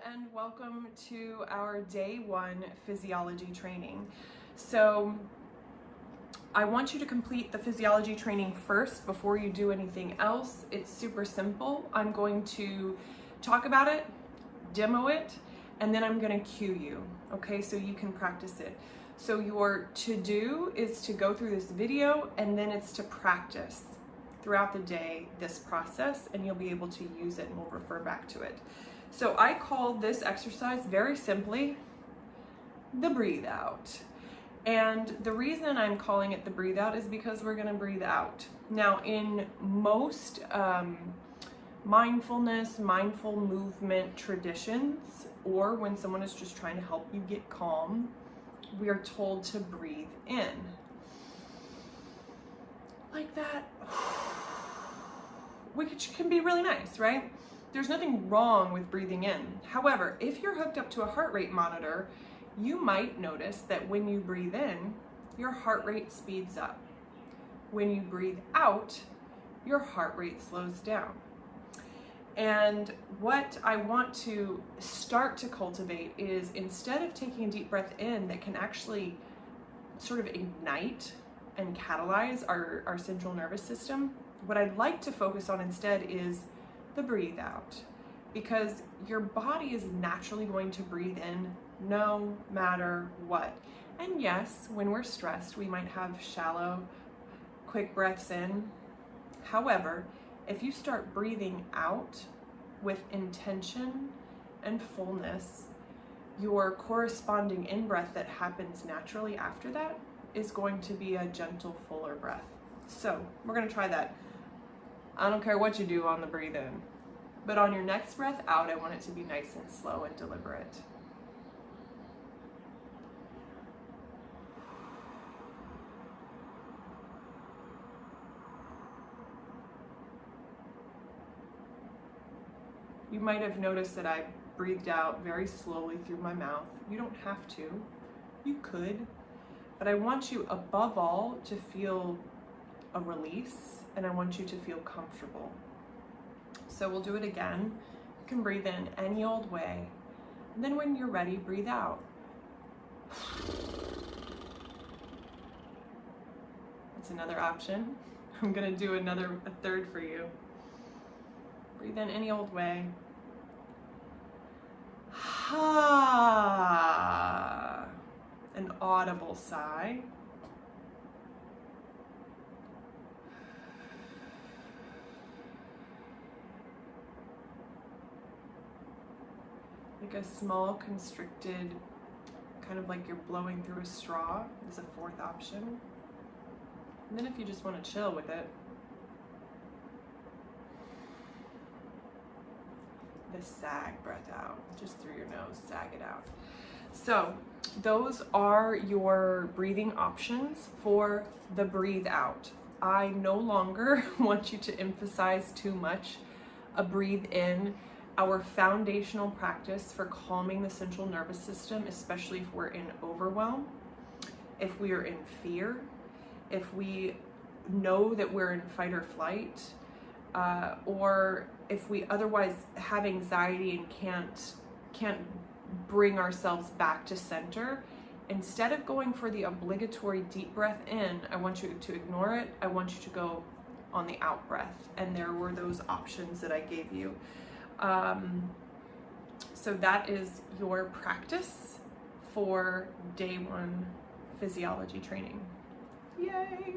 and welcome to our day one physiology training. So I want you to complete the physiology training first before you do anything else. It's super simple. I'm going to talk about it, demo it, and then I'm going to cue you, okay, so you can practice it. So your to-do is to go through this video, and then it's to practice throughout the day this process, and you'll be able to use it, and we'll refer back to it. So I call this exercise very simply the breathe out. And the reason I'm calling it the breathe out is because we're going to breathe out. Now, in most mindfulness, mindful movement traditions, or when someone is just trying to help you get calm, we are told to breathe in. Like that. Which can be really nice, right? There's nothing wrong with breathing in. However, if you're hooked up to a heart rate monitor, you might notice that when you breathe in, your heart rate speeds up. When you breathe out, your heart rate slows down. And what I want to start to cultivate is, instead of taking a deep breath in that can actually sort of ignite and catalyze our central nervous system, what I'd like to focus on instead is the breathe out, because your body is naturally going to breathe in no matter what. And yes, when we're stressed, we might have shallow, quick breaths in. However, if you start breathing out with intention and fullness, your corresponding in-breath that happens naturally after that is going to be a gentle, fuller breath. So we're going to try that. I don't care what you do on the breathe in, but on your next breath out, I want it to be nice and slow and deliberate. You might have noticed that I breathed out very slowly through my mouth. You don't have to. You could. But I want you, above all, to feel a release, and I want you to feel comfortable. So we'll do it again. You can breathe in any old way. And then when you're ready, breathe out. That's another option. I'm gonna do a third for you. Breathe in any old way. Ha! An audible sigh. Like a small constricted, kind of like you're blowing through a straw, is a fourth option. And then if you just want to chill with it, the sag breath out, just through your nose, sag it out. So those are your breathing options for the breathe out. I no longer want you to emphasize too much a breathe in. Our foundational practice for calming the central nervous system, especially if we're in overwhelm, if we are in fear, if we know that we're in fight or flight, or if we otherwise have anxiety and can't bring ourselves back to center, instead of going for the obligatory deep breath in, I want you to ignore it. I want you to go on the out breath. And there were those options that I gave you. So that is your practice for day one physiology training. Yay!